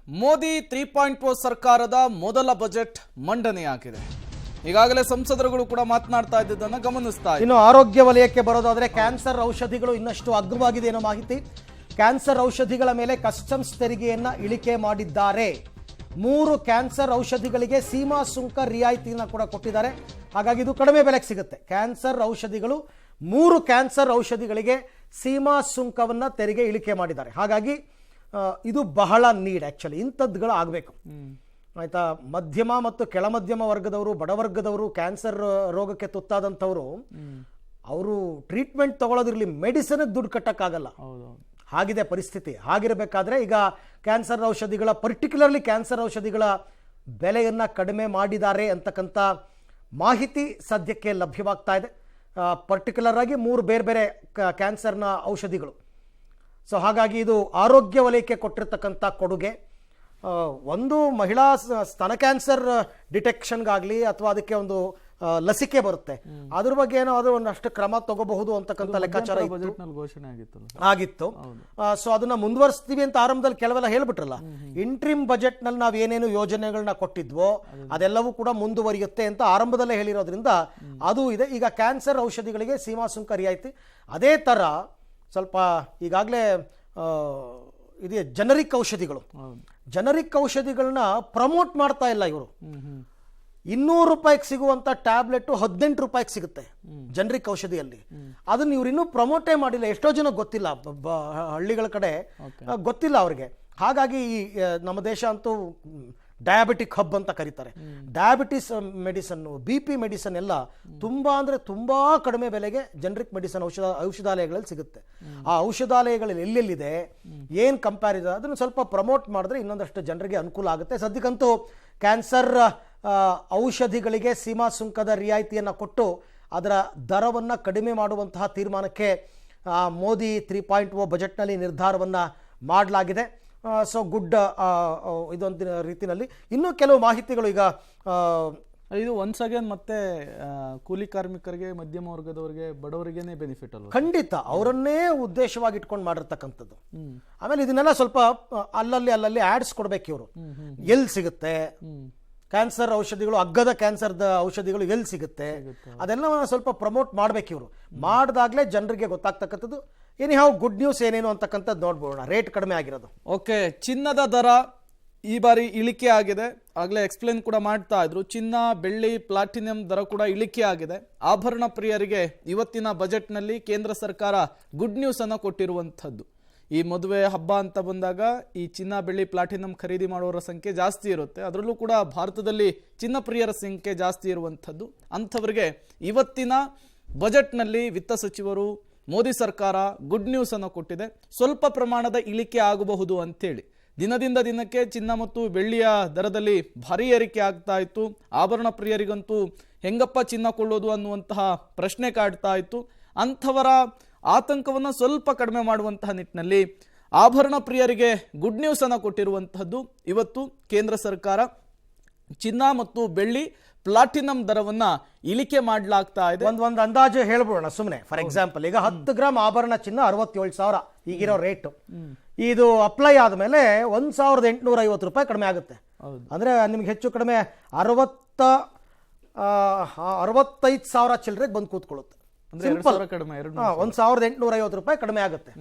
ಮೋದಿ 3.0 ಸರ್ಕಾರದ ಮೊದಲ ಬಜೆಟ್ ಮಂಡನೆಯಾಗಿದೆ. ಈಗಾಗಲೇ ಸಂಸದರುಗಳು ಕೂಡ ಮಾತನಾಡ್ತಾ ಇದ್ದದನ್ನು ಗಮನಿಸ್ತಾ ಇದ್ದೀವಿ. ಇನ್ನು ಆರೋಗ್ಯ ವಲಯಕ್ಕೆ ಬರೋದಾದ್ರೆ ಕ್ಯಾನ್ಸರ್ ಔಷಧಿಗಳು ಇನ್ನಷ್ಟು ಅಗ್ಗವಾಗಿದೆ ಅನ್ನೋ ಮಾಹಿತಿ. ಕ್ಯಾನ್ಸರ್ ಔಷಧಿಗಳ ಮೇಲೆ ಕಸ್ಟಮ್ಸ್ ತೆರಿಗೆಯನ್ನ ಇಳಿಕೆ ಮಾಡಿದ್ದಾರೆ. 3 ಕ್ಯಾನ್ಸರ್ ಔಷಧಿಗಳಿಗೆ ಸೀಮಾ ಸುಂಕ ರಿಯಾಯಿತಿಯನ್ನು ಕೂಡ ಕೊಟ್ಟಿದ್ದಾರೆ. ಹಾಗಾಗಿ ಇದು ಕಡಿಮೆ ಬೆಲೆಗೆ ಸಿಗುತ್ತೆ. ಕ್ಯಾನ್ಸರ್ ಔಷಧಿಗಳು 3 ಕ್ಯಾನ್ಸರ್ ಔಷಧಿಗಳಿಗೆ ಸೀಮಾ ಸುಂಕವನ್ನ ತೆರಿಗೆ ಇಳಿಕೆ ಮಾಡಿದ್ದಾರೆ. ಹಾಗಾಗಿ ಇದು ಬಹಳ ನೀಡ್. ಆ್ಯಕ್ಚುಲಿ ಇಂಥದ್ದುಗಳು ಆಗಬೇಕು ಆಯಿತಾ. ಮಧ್ಯಮ ಮತ್ತು ಕೆಳಮಧ್ಯಮ ವರ್ಗದವರು, ಬಡವರ್ಗದವರು, ಕ್ಯಾನ್ಸರ್ ರೋಗಕ್ಕೆ ತುತ್ತಾದಂಥವರು ಅವರು ಟ್ರೀಟ್ಮೆಂಟ್ ತಗೊಳ್ಳೋದಿರಲಿ, ಮೆಡಿಸಿನ್ಗೆ ದುಡ್ಡು ಕಟ್ಟಕ್ಕಾಗಲ್ಲ. ಹಾಗಿದೆ ಪರಿಸ್ಥಿತಿ. ಹಾಗಿರಬೇಕಾದ್ರೆ ಈಗ ಕ್ಯಾನ್ಸರ್ ಔಷಧಿಗಳ, ಪರ್ಟಿಕ್ಯುಲರ್ಲಿ ಕ್ಯಾನ್ಸರ್ ಔಷಧಿಗಳ ಬೆಲೆಯನ್ನು ಕಡಿಮೆ ಮಾಡಿದ್ದಾರೆ ಅಂತಕ್ಕಂಥ ಮಾಹಿತಿ ಸದ್ಯಕ್ಕೆ ಲಭ್ಯವಾಗ್ತಾ ಇದೆ. ಪರ್ಟಿಕ್ಯುಲರ್ ಆಗಿ 3 ಬೇರೆ ಬೇರೆ ಕ್ಯಾನ್ಸರ್ನ ಔಷಧಿಗಳು. ಸೊ ಹಾಗಾಗಿ ಇದು ಆರೋಗ್ಯ ವಲಯಕ್ಕೆ ಕೊಟ್ಟಿರ್ತಕ್ಕಂಥ ಕೊಡುಗೆ. ಒಂದು ಮಹಿಳಾ ಸ್ತನ ಕ್ಯಾನ್ಸರ್ ಡಿಟೆಕ್ಷನ್ಗಾಗಲಿ ಅಥವಾ ಅದಕ್ಕೆ ಒಂದು ಲಸಿಕೆ ಬರುತ್ತೆ, ಅದ್ರ ಬಗ್ಗೆ ಏನೋ ಅದು ಒಂದಷ್ಟು ಕ್ರಮ ತಗೋಬಹುದು ಅಂತಕ್ಕಂಥ ಲೆಕ್ಕಾಚಾರ ಆಗಿತ್ತು. ಸೊ ಅದನ್ನ ಮುಂದುವರಿಸ್ತೀವಿ ಅಂತ ಆರಂಭದಲ್ಲಿ ಕೆಲವೆಲ್ಲ ಹೇಳ್ಬಿಟ್ರಲ್ಲ. ಇಂಟ್ರಿಮ್ ಬಜೆಟ್ ನಲ್ಲಿ ನಾವು ಏನೇನು ಯೋಜನೆಗಳನ್ನ ಕೊಟ್ಟಿದ್ವೋ ಅದೆಲ್ಲವೂ ಕೂಡ ಮುಂದುವರಿಯುತ್ತೆ ಅಂತ ಆರಂಭದಲ್ಲೇ ಹೇಳಿರೋದ್ರಿಂದ ಅದು ಇದೆ. ಈಗ ಕ್ಯಾನ್ಸರ್ ಔಷಧಿಗಳಿಗೆ ಸೀಮಾ ಸುಂಕ ರಿಯಾಯಿತಿ. ಅದೇ ತರ ಸ್ವಲ್ಪ ಈಗಾಗಲೇ ಇದೆ ಜನರಿಕ್ ಔಷಧಿಗಳು. ಜನರಿಕ್ ಔಷಧಿಗಳನ್ನ ಪ್ರಮೋಟ್ ಮಾಡ್ತಾ ಇಲ್ಲ ಇವರು. 200 ರೂಪಾಯಿಗೆ ಸಿಗುವಂತ ಟ್ಯಾಬ್ಲೆಟ್ 18 ರೂಪಾಯಿಗೆ ಸಿಗುತ್ತೆ ಜನರಿಕ್ ಔಷಧಿಯಲ್ಲಿ. ಅದನ್ನ ಇವ್ರು ಇನ್ನೂ ಪ್ರಮೋಟೇ ಮಾಡಿಲ್ಲ. ಎಷ್ಟೋ ಜನ ಗೊತ್ತಿಲ್ಲ, ಹಳ್ಳಿಗಳ ಕಡೆ ಗೊತ್ತಿಲ್ಲ ಅವ್ರಿಗೆ. ಹಾಗಾಗಿ ನಮ್ಮ ದೇಶ ಅಂತೂ ಡಯಾಬಿಟಿಕ್ ಹಬ್ ಅಂತ ಕರೀತಾರೆ. ಡಯಾಬಿಟಿಸ್ ಮೆಡಿಸನ್ನು, BP ಮೆಡಿಸನ್ ಎಲ್ಲ ತುಂಬಾ ಅಂದರೆ ತುಂಬಾ ಕಡಿಮೆ ಬೆಲೆಗೆ ಜನರಿಕ್ ಮೆಡಿಸನ್ ಔಷಧಾಲಯಗಳಲ್ಲಿ ಸಿಗುತ್ತೆ. ಆ ಔಷಧಾಲಯಗಳಲ್ಲಿ ಎಲ್ಲೆಲ್ಲಿದೆ, ಏನು ಕಂಪ್ಯಾರಿಸನ್, ಅದನ್ನು ಸ್ವಲ್ಪ ಪ್ರಮೋಟ್ ಮಾಡಿದ್ರೆ ಇನ್ನೊಂದಷ್ಟು ಜನರಿಗೆ ಅನುಕೂಲ ಆಗುತ್ತೆ. ಸದ್ಯಕ್ಕಂತೂ ಕ್ಯಾನ್ಸರ್ ಔಷಧಿಗಳಿಗೆ ಸೀಮಾ ಸುಂಕದ ರಿಯಾಯಿತಿಯನ್ನು ಕೊಟ್ಟು ಅದರ ದರವನ್ನು ಕಡಿಮೆ ಮಾಡುವಂತಹ ತೀರ್ಮಾನಕ್ಕೆ ಮೋದಿ 3.0 ಬಜೆಟ್ನಲ್ಲಿ ನಿರ್ಧಾರವನ್ನು ಮಾಡಲಾಗಿದೆ. ಸೊ ಗುಡ್ ಇದೊಂದು ರೀತಿಯಲ್ಲಿ. ಇನ್ನೂ ಕೆಲವು ಮಾಹಿತಿಗಳು ಈಗ ಇದು ಒನ್ಸ್ ಅಗೇನ್ ಮತ್ತೆ ಕೂಲಿ ಕಾರ್ಮಿಕರಿಗೆ, ಮಧ್ಯಮ ವರ್ಗದವರಿಗೆ, ಬಡವರಿಗೇನೆ ಬೆನಿಫಿಟ್ ಅಲ್ಲ. ಖಂಡಿತ ಅವರನ್ನೇ ಉದ್ದೇಶವಾಗಿ ಇಟ್ಕೊಂಡು ಮಾಡಿರ್ತಕ್ಕಂಥದ್ದು. ಆಮೇಲೆ ಇದನ್ನೆಲ್ಲ ಸ್ವಲ್ಪ ಅಲ್ಲಲ್ಲಿ ಆಡ್ಸ್ ಕೊಡ್ಬೇಕು ಇವರು. ಎಲ್ಲಿ ಸಿಗುತ್ತೆ ಕ್ಯಾನ್ಸರ್ ಔಷಧಿಗಳು, ಅಗ್ಗದ ಕ್ಯಾನ್ಸರ್ದ ಔಷಧಿಗಳು ಎಲ್ಲಿ ಸಿಗುತ್ತೆ, ಅದೆಲ್ಲವನ್ನ ಸ್ವಲ್ಪ ಪ್ರಮೋಟ್ ಮಾಡ್ಬೇಕು ಇವರು. ಮಾಡಿದಾಗಲೇ ಜನರಿಗೆ ಗೊತ್ತಾಗ್ತಕ್ಕಂಥದ್ದು. ಎನಿಹಾವ್ ಗುಡ್ ನ್ಯೂಸ್ ಏನೇನು ಅಂತಕ್ಕಂಥದ್ದು ನೋಡ್ಬೋಣ. ರೇಟ್ ಕಡಿಮೆ ಆಗಿರೋದು. ಓಕೆ, ಚಿನ್ನದ ದರ ಈ ಬಾರಿ ಇಳಿಕೆ ಆಗಿದೆ. ಆಗಲೇ ಎಕ್ಸ್ಪ್ಲೇನ್ ಕೂಡ ಮಾಡ್ತಾ ಇದ್ರು. ಚಿನ್ನ, ಬೆಳ್ಳಿ, ಪ್ಲಾಟಿನಂ ದರ ಕೂಡ ಇಳಿಕೆ ಆಗಿದೆ. ಆಭರಣ ಪ್ರಿಯರಿಗೆ ಇವತ್ತಿನ ಬಜೆಟ್ನಲ್ಲಿ ಕೇಂದ್ರ ಸರ್ಕಾರ ಗುಡ್ ನ್ಯೂಸ್ ಅನ್ನು ಕೊಟ್ಟಿರುವಂಥದ್ದು. ಈ ಮದುವೆ ಹಬ್ಬ ಅಂತ ಬಂದಾಗ ಈ ಚಿನ್ನ, ಬೆಳ್ಳಿ, ಪ್ಲಾಟಿನಂ ಖರೀದಿ ಮಾಡುವವರ ಸಂಖ್ಯೆ ಜಾಸ್ತಿ ಇರುತ್ತೆ. ಅದರಲ್ಲೂ ಕೂಡ ಭಾರತದಲ್ಲಿ ಚಿನ್ನ ಪ್ರಿಯರ ಸಂಖ್ಯೆ ಜಾಸ್ತಿ ಇರುವಂಥದ್ದು. ಅಂಥವರಿಗೆ ಇವತ್ತಿನ ಬಜೆಟ್ನಲ್ಲಿ ವಿತ್ತ ಸಚಿವರು, ಮೋದಿ ಸರ್ಕಾರ ಗುಡ್ ನ್ಯೂಸ್ ಅನ್ನು ಕೊಟ್ಟಿದೆ. ಸ್ವಲ್ಪ ಪ್ರಮಾಣದ ಇಳಿಕೆ ಆಗಬಹುದು ಅಂತೇಳಿ. ದಿನದಿಂದ ದಿನಕ್ಕೆ ಚಿನ್ನ ಮತ್ತು ಬೆಳ್ಳಿಯ ದರದಲ್ಲಿ ಭಾರಿ ಏರಿಕೆ ಆಗ್ತಾ ಇತ್ತು. ಆಭರಣ ಪ್ರಿಯರಿಗಂತೂ ಹೆಂಗಪ್ಪ ಚಿನ್ನ ಕೊಳ್ಳೋದು ಅನ್ನುವಂತಹ ಪ್ರಶ್ನೆ ಕಾಡ್ತಾ ಇತ್ತು. ಅಂಥವರ ಆತಂಕವನ್ನು ಸ್ವಲ್ಪ ಕಡಿಮೆ ಮಾಡುವಂತಹ ನಿಟ್ಟಿನಲ್ಲಿ ಆಭರಣ ಪ್ರಿಯರಿಗೆ ಗುಡ್ ನ್ಯೂಸ್ ಅನ್ನು ಕೊಟ್ಟಿರುವಂತಹದ್ದು. ಇವತ್ತು ಕೇಂದ್ರ ಸರ್ಕಾರ ಚಿನ್ನ ಮತ್ತು ಬೆಳ್ಳಿ, ಪ್ಲಾಟಿನಂ ದರವನ್ನ ಇಳಿಕೆ ಮಾಡಲಾಗ್ತಾ ಇದೆ. ಒಂದು ಅಂದಾಜು ಹೇಳ್ಬೋಣ ಸುಮ್ಮನೆ. ಫಾರ್ ಎಕ್ಸಾಂಪಲ್, ಈಗ 10 ಗ್ರಾಮ್ ಆಭರಣ ಚಿನ್ನ 67,000 ಈಗಿರೋ ರೇಟು. ಇದು ಅಪ್ಲೈ ಆದಮೇಲೆ 1,850 ರೂಪಾಯಿ ಕಡಿಮೆ ಆಗುತ್ತೆ. ಅಂದ್ರೆ ನಿಮ್ಗೆ ಹೆಚ್ಚು ಕಡಿಮೆ 65,000 ಚಿಲ್ಲರೆಗೆ ಬಂದು ಕೂತ್ಕೊಳ್ಳುತ್ತೆ. 1,850 ರೂಪಾಯಿ ಕಡಿಮೆ ಆಗುತ್ತೆ.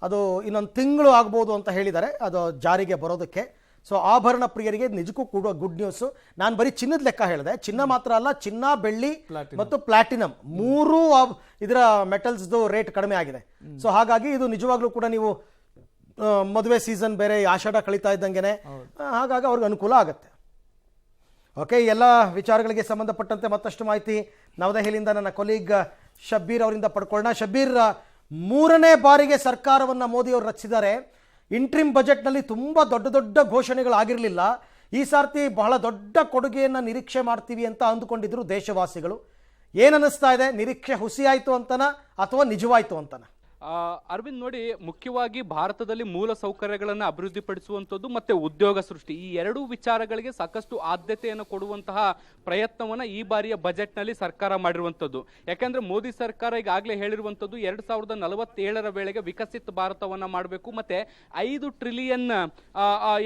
ಅದು ಇನ್ನೊಂದು ತಿಂಗಳು ಆಗ್ಬೋದು ಅಂತ ಹೇಳಿದ್ದಾರೆ ಅದು ಜಾರಿಗೆ ಬರೋದಕ್ಕೆ. ಸೊ ಆಭರಣ ಪ್ರಿಯರಿಗೆ ನಿಜಕ್ಕೂ ಕೂಡ ಗುಡ್ ನ್ಯೂಸ್. ನಾನು ಬರೀ ಚಿನ್ನದ ಲೆಕ್ಕ ಹೇಳಿದೆ. ಚಿನ್ನ ಮಾತ್ರ ಅಲ್ಲ, ಚಿನ್ನ, ಬೆಳ್ಳಿ ಮತ್ತು ಪ್ಲಾಟಿನಂ 3 ಇದರ ಮೆಟಲ್ಸ್ದು ರೇಟ್ ಕಡಿಮೆ ಆಗಿದೆ. ಸೊ ಹಾಗಾಗಿ ಇದು ನಿಜವಾಗ್ಲೂ ಕೂಡ ನೀವು ಮದುವೆ ಸೀಸನ್ ಬೇರೆ, ಆಷಾಢ ಕಳೀತಾ ಇದ್ದಂಗೆನೆ, ಹಾಗಾಗಿ ಅವ್ರಿಗೆ ಅನುಕೂಲ ಆಗುತ್ತೆ. ಓಕೆ, ಎಲ್ಲ ವಿಚಾರಗಳಿಗೆ ಸಂಬಂಧಪಟ್ಟಂತೆ ಮತ್ತಷ್ಟು ಮಾಹಿತಿ ನವದೆಹಲಿಯಿಂದ ನನ್ನ ಕೊಲೀಗ್ ಶಬ್ಬೀರ್ ಅವರಿಂದ ಪಡ್ಕೊಳ್ಳೋಣ. ಶಬ್ಬೀರ್, 3ನೇ ಬಾರಿಗೆ ಸರ್ಕಾರವನ್ನು ಮೋದಿ ಅವರು ರಚಿಸಿದ್ದಾರೆ. ಇಂಟ್ರಿಮ್ ಬಜೆಟ್ನಲ್ಲಿ ತುಂಬ ದೊಡ್ಡ ದೊಡ್ಡ ಘೋಷಣೆಗಳಾಗಿರಲಿಲ್ಲ. ಈ ಸಾರ್ತಿ ಬಹಳ ದೊಡ್ಡ ಕೊಡುಗೆಯನ್ನು ನಿರೀಕ್ಷೆ ಮಾಡ್ತೀವಿ ಅಂತ ಅಂದುಕೊಂಡಿದ್ರು ದೇಶವಾಸಿಗಳು. ಏನನ್ನಿಸ್ತಾ ಇದೆ? ನಿರೀಕ್ಷೆ ಹುಸಿಯಾಯಿತು ಅಂತನ ಅಥವಾ ನಿಜವಾಯಿತು ಅಂತನ? ಅರವಿಂದ್ ನೋಡಿ, ಮುಖ್ಯವಾಗಿ ಭಾರತದಲ್ಲಿ ಮೂಲ ಸೌಕರ್ಯಗಳನ್ನು ಅಭಿವೃದ್ಧಿಪಡಿಸುವಂಥದ್ದು ಮತ್ತೆ ಉದ್ಯೋಗ ಸೃಷ್ಟಿ, ಈ ಎರಡೂ ವಿಚಾರಗಳಿಗೆ ಸಾಕಷ್ಟು ಆದ್ಯತೆಯನ್ನು ಕೊಡುವಂತಹ ಪ್ರಯತ್ನವನ್ನು ಈ ಬಾರಿಯ ಬಜೆಟ್ನಲ್ಲಿ ಸರ್ಕಾರ ಮಾಡಿರುವಂಥದ್ದು. ಯಾಕಂದ್ರೆ ಮೋದಿ ಸರ್ಕಾರ ಈಗಾಗಲೇ ಹೇಳಿರುವಂಥದ್ದು 2047ರ ವೇಳೆಗೆ ವಿಕಸಿತ ಭಾರತವನ್ನ ಮಾಡಬೇಕು ಮತ್ತೆ 5 ಟ್ರಿಲಿಯನ್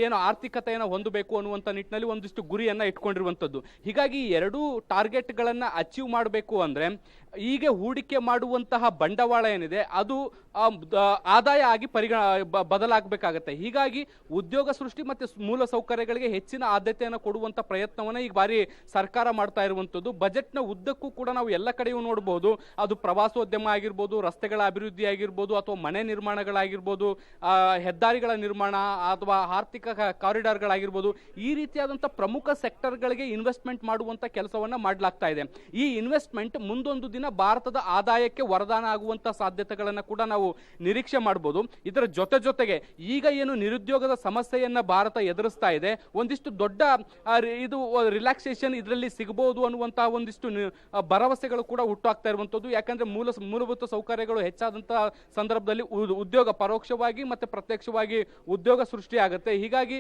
ಏನು ಆರ್ಥಿಕತೆಯನ್ನು ಹೊಂದಬೇಕು ಅನ್ನುವಂಥ ನಿಟ್ಟಿನಲ್ಲಿ ಒಂದಿಷ್ಟು ಗುರಿಯನ್ನ ಇಟ್ಕೊಂಡಿರುವಂಥದ್ದು. ಹೀಗಾಗಿ ಈ ಎರಡೂ ಟಾರ್ಗೆಟ್ಗಳನ್ನ ಅಚೀವ್ ಮಾಡಬೇಕು ಅಂದ್ರೆ ಈಗ ಹೂಡಿಕೆ ಮಾಡುವಂತಹ ಬಂಡವಾಳ ಏನಿದೆ ಅದು ಆದಾಯ ಆಗಿ ಬದಲಾಗಬೇಕಾಗತ್ತೆ. ಹೀಗಾಗಿ ಉದ್ಯೋಗ ಸೃಷ್ಟಿ ಮತ್ತೆ ಮೂಲ ಸೌಕರ್ಯಗಳಿಗೆ ಹೆಚ್ಚಿನ ಆದ್ಯತೆಯನ್ನು ಕೊಡುವಂತ ಪ್ರಯತ್ನವನ್ನ ಈ ಬಾರಿ ಸರ್ಕಾರ ಮಾಡ್ತಾ ಇರುವಂತದ್ದು. ಬಜೆಟ್ನ ಉದ್ದಕ್ಕೂ ಕೂಡ ನಾವು ಎಲ್ಲ ಕಡೆಯೂ ನೋಡಬಹುದು, ಅದು ಪ್ರವಾಸೋದ್ಯಮ ಆಗಿರ್ಬೋದು, ರಸ್ತೆಗಳ ಅಭಿವೃದ್ಧಿ ಆಗಿರ್ಬೋದು, ಅಥವಾ ಮನೆ ನಿರ್ಮಾಣಗಳಾಗಿರ್ಬೋದು, ಹೆದ್ದಾರಿಗಳ ನಿರ್ಮಾಣ ಅಥವಾ ಆರ್ಥಿಕ ಕಾರಿಡಾರ್ಗಳಾಗಿರ್ಬೋದು, ಈ ರೀತಿಯಾದಂತಹ ಪ್ರಮುಖ ಸೆಕ್ಟರ್ಗಳಿಗೆ ಇನ್ವೆಸ್ಟ್ಮೆಂಟ್ ಮಾಡುವಂತ ಕೆಲಸವನ್ನ ಮಾಡಲಾಗ್ತಾ ಇದೆ. ಈ ಇನ್ವೆಸ್ಟ್ಮೆಂಟ್ ಮುಂದೊಂದು ದಿನ ಭಾರತದ ಆದಾಯಕ್ಕೆ ವರದಾನ ಆಗುವಂತ ಸಾಧ್ಯತೆಗಳನ್ನ ಕೂಡ ನಾವು ನಿರೀಕ್ಷೆ ಮಾಡಬಹುದು. ಇದರ ಜೊತೆಗೆ ಈಗ ಏನು ನಿರುದ್ಯೋಗದ ಸಮಸ್ಯೆಯನ್ನ ಭಾರತ ಎದುರಿಸ್ತಾ ಇದೆ, ಒಂದಿಷ್ಟು ದೊಡ್ಡ ಇದು ರಿಲ್ಯಾಕ್ಸೇಷನ್ ಇದರಲ್ಲಿ ಸಿಗಬಹುದು ಅನ್ನುವಂತಹ ಒಂದಿಷ್ಟು ಭರವಸೆಗಳು ಕೂಡ ಹುಟ್ಟಾಗ್ತಾ ಇರುವಂತದ್ದು. ಯಾಕಂದ್ರೆ ಮೂಲಭೂತ ಸೌಕರ್ಯಗಳು ಹೆಚ್ಚಾದಂತಹ ಸಂದರ್ಭದಲ್ಲಿ ಉದ್ಯೋಗ ಪರೋಕ್ಷವಾಗಿ ಮತ್ತೆ ಪ್ರತ್ಯಕ್ಷವಾಗಿ ಉದ್ಯೋಗ ಸೃಷ್ಟಿ ಆಗುತ್ತೆ. ಹೀಗಾಗಿ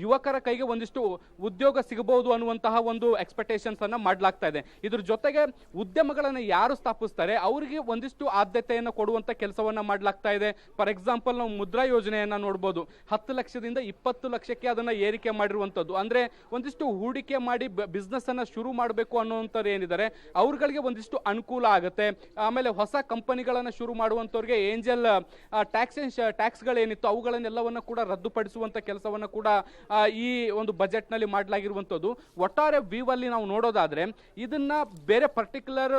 ಯುವಕರ ಕೈಗೆ ಒಂದಿಷ್ಟು ಉದ್ಯೋಗ ಸಿಗಬಹುದು ಅನ್ನುವಂತಹ ಒಂದು ಎಕ್ಸ್ಪೆಕ್ಟೇಷನ್ಸ್ ಅನ್ನ ಮಾಡಲಾಗ್ತಾ ಇದೆ. ಇದ್ರ ಜೊತೆಗೆ ಉದ್ಯಮಗಳನ್ನ ಯಾರು ಸ್ಥಾಪಿಸ್ತಾರೆ ಅವರಿಗೆ ಒಂದಿಷ್ಟು ಆದ್ಯತೆಯನ್ನು ಕೊಡುವಂತ ಕೆಲಸವನ್ನ ಮಾಡಲಾಗ್ತಾ ಇದೆ. ಫಾರ್ ಎಕ್ಸಾಂಪಲ್ ನಾವು ಮುದ್ರಾ ಯೋಜನೆಯನ್ನ ನೋಡಬಹುದು, 10 ಲಕ್ಷದಿಂದ 20 ಲಕ್ಷಕ್ಕೆ ಅದನ್ನ ಏರಿಕೆ ಮಾಡಿರುವಂತದ್ದು. ಅಂದ್ರೆ ಒಂದಿಷ್ಟು ಹೂಡಿಕೆ ಮಾಡಿ ಬಿಸ್ನೆಸ್ ಅನ್ನ ಶುರು ಮಾಡಬೇಕು ಅನ್ನುವಂಥವ್ರು ಏನಿದ್ದಾರೆ ಅವ್ರಗಳಿಗೆ ಒಂದಿಷ್ಟು ಅನುಕೂಲ ಆಗುತ್ತೆ. ಆಮೇಲೆ ಹೊಸ ಕಂಪನಿಗಳನ್ನ ಶುರು ಮಾಡುವಂತವ್ರಿಗೆ ಏಂಜಲ್ ಟ್ಯಾಕ್ಸ್ಗಳೇನಿತ್ತು ಅವುಗಳನ್ನೆಲ್ಲವನ್ನ ಕೂಡ ರದ್ದುಪಡಿಸುವಂತ ಕೆಲಸವನ್ನ ಕೂಡ ಈ ಒಂದು ಬಜೆಟ್ ನಲ್ಲಿ ಮಾಡಲಾಗಿರುವಂತದ್ದು. ಒಟ್ಟಾರೆ ವ್ಯೂ ಅಲ್ಲಿ ನಾವು ನೋಡೋದಾದ್ರೆ ಇದನ್ನ ಬೇರೆ ಪರ್ಟಿಕ್ಯುಲರ್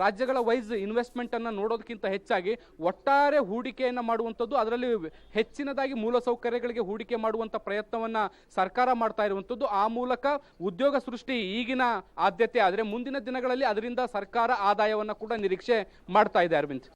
ರಾಜ್ಯಗಳ ವೈಸ್ ಇನ್ವೆಸ್ಟ್ಮೆಂಟ್ ಅನ್ನ ನೋಡೋದಕ್ಕಿಂತ ಹೆಚ್ಚಾಗಿ ಒಟ್ಟಾರೆ ಹೂಡಿಕೆಯನ್ನ ಮಾಡುವಂಥದ್ದು, ಅದರಲ್ಲಿ ಹೆಚ್ಚಿನದಾಗಿ ಮೂಲಸೌಕರ್ಯಗಳಿಗೆ ಹೂಡಿಕೆ ಮಾಡುವಂತ ಪ್ರಯತ್ನವನ್ನ ಸರ್ಕಾರ ಮಾಡ್ತಾ ಇರುವಂತದ್ದು. ಆ ಮೂಲಕ ಉದ್ಯೋಗ ಸೃಷ್ಟಿ ಈಗಿನ ಆದ್ಯತೆ ಆದ್ರೆ ಮುಂದಿನ ದಿನಗಳಲ್ಲಿ ಅದರಿಂದ ಸರ್ಕಾರ ಆದಾಯವನ್ನ ಕೂಡ ನಿರೀಕ್ಷೆ ಮಾಡ್ತಾ ಇದೆ. ಅರವಿಂದ್.